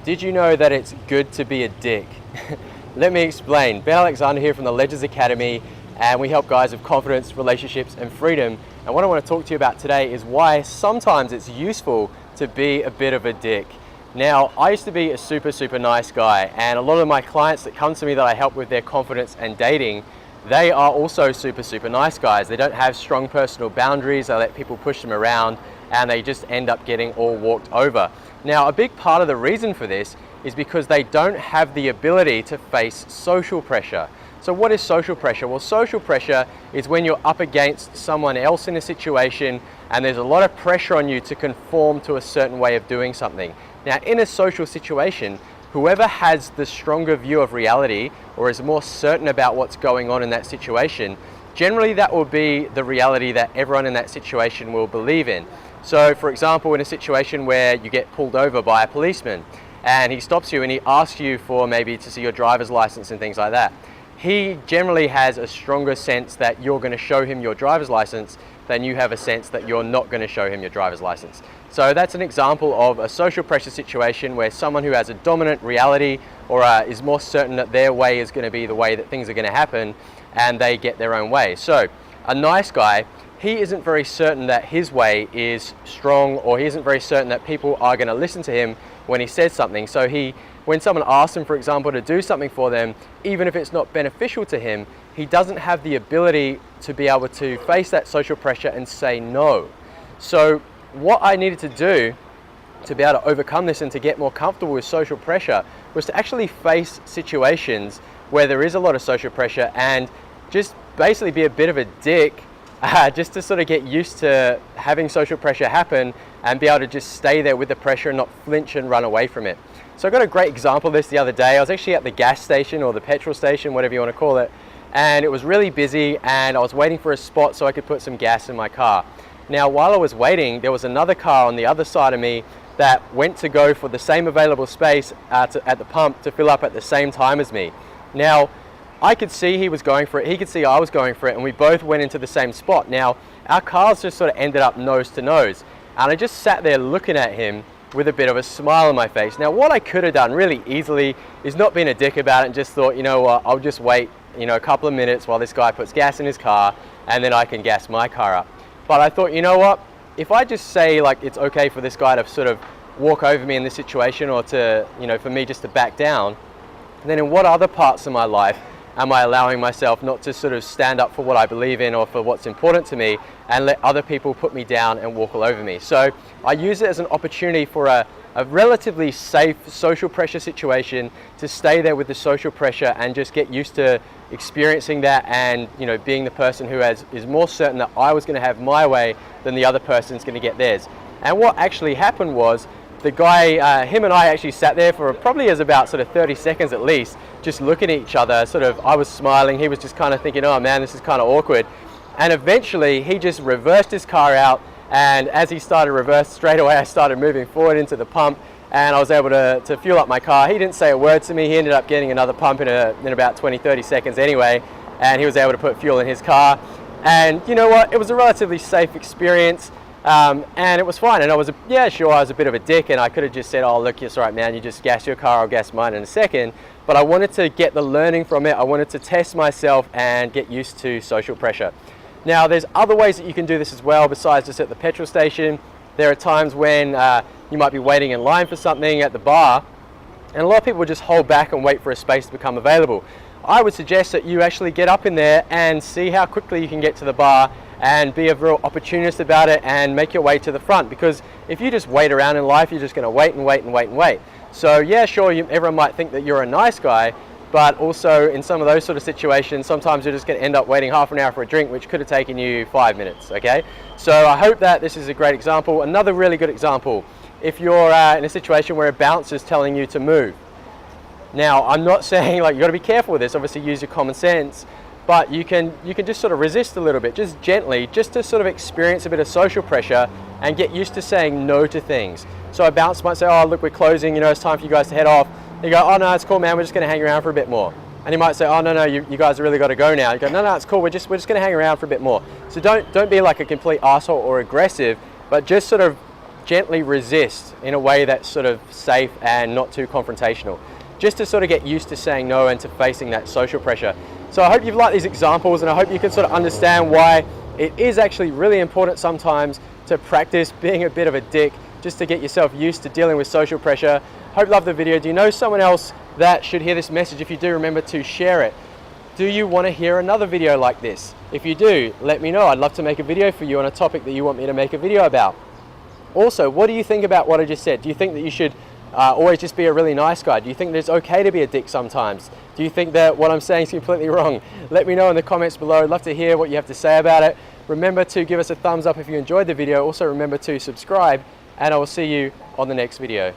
Did you know that it's good to be a dick? Let me explain. Ben Alexander here from the Legends Academy, and we help guys with confidence, relationships, and freedom. And what I want to talk to you about today is why sometimes it's useful to be a bit of a dick. Now, I used to be a super nice guy, and a lot of my clients that come to me that I help with their confidence and dating, they are also super nice guys. They don't have strong personal boundaries, they let people push them around, and they just end up getting all walked over. Now, a big part of the reason for this is because they don't have the ability to face social pressure. So what is social pressure? Well, social pressure is when you're up against someone else in a situation and there's a lot of pressure on you to conform to a certain way of doing something. Now, in a social situation, whoever has the stronger view of reality or is more certain about what's going on in that situation, generally that will be the reality that everyone in that situation will believe in. So for example, in a situation where you get pulled over by a policeman and he stops you and he asks you for maybe to see your driver's license and things like that, he generally has a stronger sense that you're going to show him your driver's license than you have a sense that you're not going to show him your driver's license. So that's an example of a social pressure situation where someone who has a dominant reality or is more certain that their way is going to be the way that things are going to happen, and they get their own way. So a nice guy, he isn't very certain that his way is strong, or he isn't very certain that people are going to listen to him when he says something. So when someone asks him, for example, to do something for them, even if it's not beneficial to him, he doesn't have the ability to be able to face that social pressure and say no. So what I needed to do to be able to overcome this and to get more comfortable with social pressure was to actually face situations where there is a lot of social pressure and just basically be a bit of a dick, just to sort of get used to having social pressure happen and be able to just stay there with the pressure and not flinch and run away from it. So I got a great example of this the other day. I was actually at the gas station or the petrol station, whatever you want to call it, and it was really busy and I was waiting for a spot so I could put some gas in my car. Now, while I was waiting, there was another car on the other side of me that went to go for the same available space at the pump to fill up at the same time as me. Now, I could see he was going for it, he could see I was going for it, and we both went into the same spot. Now, our cars just sort of ended up nose to nose, and I just sat there looking at him with a bit of a smile on my face. Now, what I could have done really easily is not being a dick about it and just thought, you know what, I'll just wait, a couple of minutes while this guy puts gas in his car, and then I can gas my car up. But I thought, you know what, if I just say like it's okay for this guy to sort of walk over me in this situation, or to, for me just to back down, then in what other parts of my life am I allowing myself not to sort of stand up for what I believe in or for what's important to me and let other people put me down and walk all over me? So I use it as an opportunity for a relatively safe social pressure situation to stay there with the social pressure and just get used to experiencing that and being the person who is more certain that I was going to have my way than the other person's going to get theirs. And what actually happened was the guy, him and I actually sat there for probably as about sort of 30 seconds at least, just looking at each other, I was smiling, he was just kind of thinking, oh man, this is kind of awkward. And eventually he just reversed his car out, and as he started reverse, straight away I started moving forward into the pump, and I was able to fuel up my car. He didn't say a word to me, he ended up getting another pump in about 20-30 seconds anyway, and he was able to put fuel in his car. And you know what, it was a relatively safe experience. And it was fine, and I was a bit of a dick, and I could have just said, oh look, it's all right man, you just gas your car, I'll gas mine in a second. But I wanted to get the learning from it, I wanted to test myself and get used to social pressure. Now there's other ways that you can do this as well besides just at the petrol station. There are times when you might be waiting in line for something at the bar, and a lot of people just hold back and wait for a space to become available. I would suggest that you actually get up in there and see how quickly you can get to the bar and be a real opportunist about it and make your way to the front, because if you just wait around in life, you're just going to wait and wait and wait and wait. So yeah, sure, everyone might think that you're a nice guy, but also in some of those sort of situations, sometimes you're just going to end up waiting half an hour for a drink, which could have taken you 5 minutes, okay? So I hope that this is a great example. Another really good example, if you're in a situation where a bouncer's telling you to move. Now, I'm not saying like you got to be careful with this, obviously use your common sense, but you can just sort of resist a little bit, just gently, just to sort of experience a bit of social pressure and get used to saying no to things. So a bouncer might say, oh look, we're closing, it's time for you guys to head off. You go, oh no, it's cool man, we're just going to hang around for a bit more. And he might say, oh no, you guys have really got to go now. You go, no, it's cool, we're just going to hang around for a bit more. So don't be like a complete asshole or aggressive, but just sort of gently resist in a way that's sort of safe and not too confrontational, just to sort of get used to saying no and to facing that social pressure. So I hope you've liked these examples, and I hope you can sort of understand why it is actually really important sometimes to practice being a bit of a dick, just to get yourself used to dealing with social pressure. Hope you loved the video. Do you know someone else that should hear this message? If you do, remember to share it. Do you want to hear another video like this? If you do, let me know. I'd love to make a video for you on a topic that you want me to make a video about. Also, what do you think about what I just said? Do you think that you should always just be a really nice guy? Do you think that it's okay to be a dick sometimes? Do you think that what I'm saying is completely wrong? Let me know in the comments below. I'd love to hear what you have to say about it. Remember to give us a thumbs up if you enjoyed the video. Also remember to subscribe, and I will see you on the next video.